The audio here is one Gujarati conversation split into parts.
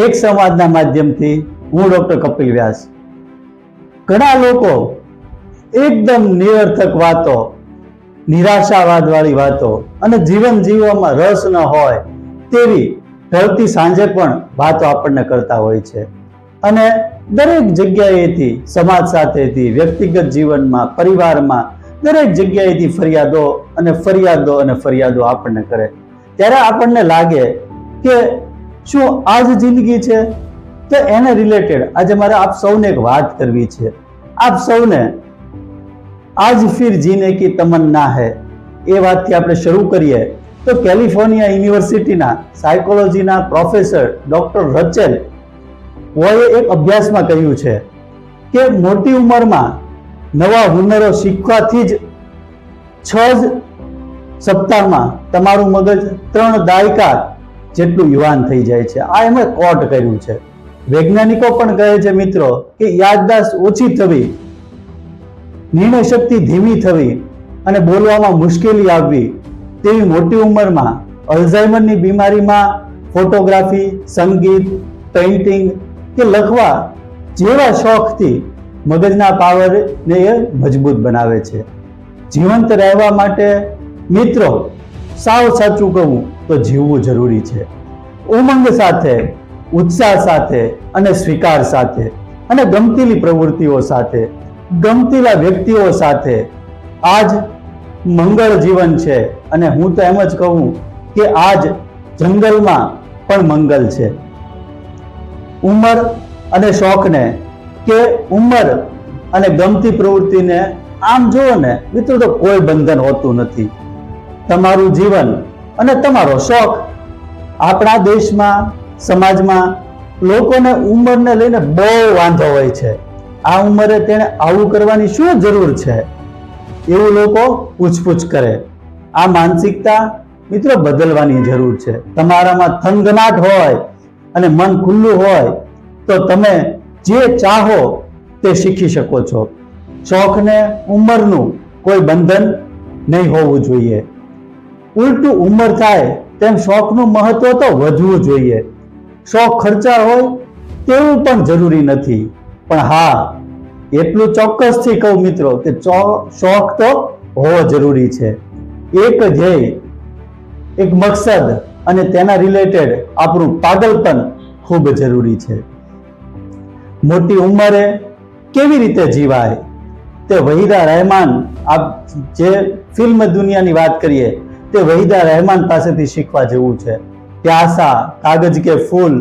એક સંવાદના માધ્યમથી હું ડોક્ટર કપિલ વ્યાસ. ઘણા લોકો એકદમ નિરર્થક વાતો, નિરાશાવાદ વાળી વાતો અને જીવન જીવવામાં રસ ન હોય તેવી ઢળતી સાંજે પણ વાતો આપણને કરતા હોય છે. અને દરેક જગ્યાએથી, સમાજ સાથેથી, વ્યક્તિગત જીવનમાં, પરિવારમાં, દરેક જગ્યાએથી ફરિયાદો આપણને કરે. ત્યારે આપણને લાગે કે શું આ જ જિંદગી છે? તો એને રિલેટેડ આજે મારે આપ સૌને એક વાત કરવી છે. આપ સૌને આજ ફિર જીને કી તમન્ના હૈ એ વાતથી આપણે શરૂ કરીએ તો કેલિફોર્નિયા યુનિવર્સિટીના સાયકોલોજીના પ્રોફેસર ડોક્ટર રચેલ વોએ એક અભ્યાસમાં કહ્યું છે કે મોટી ઉંમરમાં નવા હુનરો શીખવાથી જ 6 સપ્તાહમાં તમારું મગજ 3 દાયકા જેટલું યુવાન થઈ જાય છે. આ એમણે કોટ કર્યું છે. વૈજ્ઞાનિકો પણ કહે છે મિત્રો કે યાદદાસ્ત ઓછી થવી, નિર્ણય શક્તિ ધીમી થવી અને બોલવામાં મુશ્કેલી આવવી તેવી મોટી ઉંમરમાં અલ્ઝાઇમરની બીમારીમાં ફોટોગ્રાફી, સંગીત, પેઇન્ટિંગ કે લખવા જેવા શોખથી મગજના પાવરને એ મજબૂત બનાવે છે. જીવંત રહેવા માટે મિત્રો સાવ સાચું કહું તો જીવવું જરૂરી છે. ઉમંગ સાથે, ઉત્સાહ સાથે અને સ્વીકાર સાથે અને ગમતીલી પ્રવૃત્તિઓ સાથે, ગમતીલા વ્યક્તિઓ સાથે આજ મંગળ જીવન છે. અને હું તો એમ જ કહું કે આજ જંગલમાં પણ મંગલ છે. ઉંમર અને શોખને કે ઉંમર અને ગમતી પ્રવૃત્તિને આમ જુઓ ને મિત્રો તો કોઈ બંધન હોતું નથી. તમારું જીવન અને તમારો શોખ. આપણા દેશમાં, સમાજમાં લોકોને ઉંમરને લઈને બહુ વાંધો હોય છે. આ ઉંમરે તેણે આવું કરવાની શું જરૂર છે એવું લોકો પૂછપૂછ કરે. આ માનસિકતા મિત્રો બદલવાની જરૂર છે. તમારામાં થનગનાટ હોય અને મન ખુલ્લું હોય તો તમે જે ચાહો તે શીખી શકો છો. શોખને ઉંમરનું કોઈ બંધન નહીં હોવું જોઈએ. ઉલટું ઉંમર થાય તેમ શોખનું મહત્વ તો વધવું જોઈએ. શોખ ખર્ચાળ હોય તેવું પણ જરૂરી નથી. પણ હા, એટલું ચોક્કસથી કહું મિત્રો કે શોખ તો હોવો જરૂરી છે. એક ધ્યેય, એક મકસદ અને તેના રિલેટેડ આપણું પાગલપન ખૂબ જરૂરી છે. મોટી ઉંમરે કેવી રીતે જીવાય તે વહીદા રહેમાન, આપ જે ફિલ્મ દુનિયાની વાત કરીએ તે વહીદા રહેમાન પાસેથી શીખવા જેવું છે. પ્યાસા, કાગજ કે ફૂલ,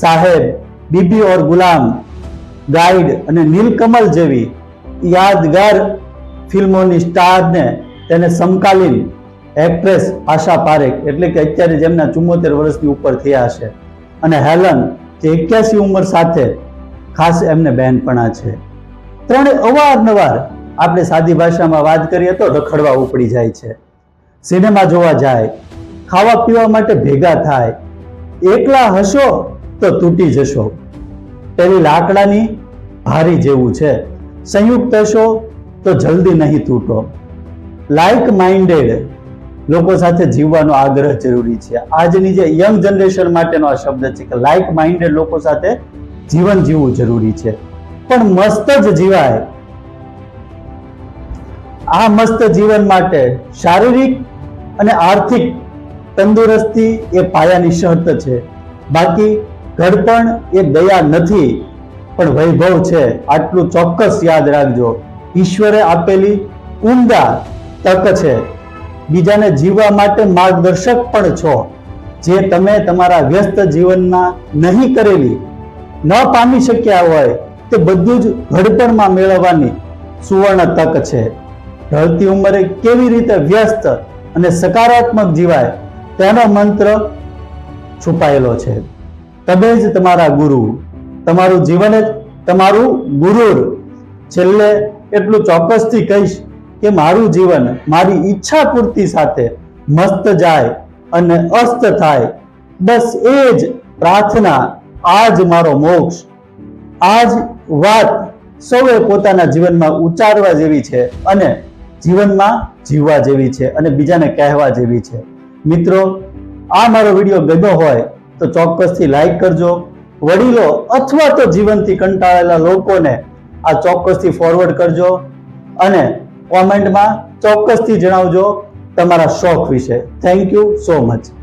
સાહેબ, બીબી ઓર ગુલામ, ગાઈડ અને નીલકમલ જેવી યાદગાર ફિલ્મોની સ્ટારને તેને સમકાલીન એક્ટ્રેસ આશા પારેખ, એટલે કે અત્યારે જેમના 74 વર્ષની ઉપર થયા છે, અને હેલન જે 81 ઉંમર સાથે ખાસ એમને બહેનપણા છે. ત્રણે અવારનવાર આપણે સાદી ભાષામાં વાત કરીએ તો રખડવા ઉપડી જાય છે, સિનેમા જોવા જાય, ખાવા પીવા માટે ભેગા થાય. એકલા હશો તો તૂટી જશો. પેલી લાકડાની ભારી જેવું છે. સંયુક્ત હશો તો જલ્દી નહીં તૂટો. લાઇક માઇન્ડેડ લોકો સાથે જીવવાનો આગ્રહ જરૂરી છે. આજની જે યંગ જનરેશન માટેનો આ શબ્દ છે કે લાઇક માઇન્ડેડ લોકો સાથે જીવન જીવવું જરૂરી છે. પણ મસ્ત જ જીવાય. આ મસ્ત જીવન માટે શારીરિક અને આર્થિક તંદુરસ્તી એ પાયાની શરત છે. બાકી ઘડપણ એ દયા નથી પણ વૈભવ છે. આટલું ચોક્કસ યાદ રાખજો. ઈશ્વરે આપેલી ઉમદા તક છે. બીજાને જીવવા માટે માર્ગદર્શક પણ છો. જે તમે તમારા વ્યસ્ત જીવનમાં નહીં કરેલી, ન પામી શક્યા હોય તે બધું જ ઘડપણમાં મેળવવાની સુવર્ણ તક છે. ઢળતી ઉંમરે કેવી રીતે વ્યસ્ત અને સકારાત્મક જીવાય તેનો મંત્ર છુપાયેલો છે. તમે જ તમારા ગુરુ. તમારું જીવન જ તમારું ગુરુર. છેલ્લે એટલું ચોક્કસથી કહીશ કે મારું જીવન મારી ઈચ્છા પૂર્તિ સાથે મસ્ત જાય અને અસ્ત થાય, બસ એ જ પ્રાર્થના. આ જ મારો મોક્ષ. આ જ વાત સૌએ પોતાના જીવનમાં ઉચ્ચારવા જેવી છે અને જીવનમાં જીવવા જેવી છે અને બીજાને કહેવા જેવી છે. મિત્રો, આ મારો વિડીયો ગમ્યો હોય તો ચોક્કસથી લાઈક કરજો, વડીલો અથવા તો જીવનથી કંટાળેલા લોકોને આ ચોક્કસથી ફોરવર્ડ કરજો અને કોમેન્ટમાં ચોક્કસથી જણાવજો તમારા શોખ વિશે. Thank you so much.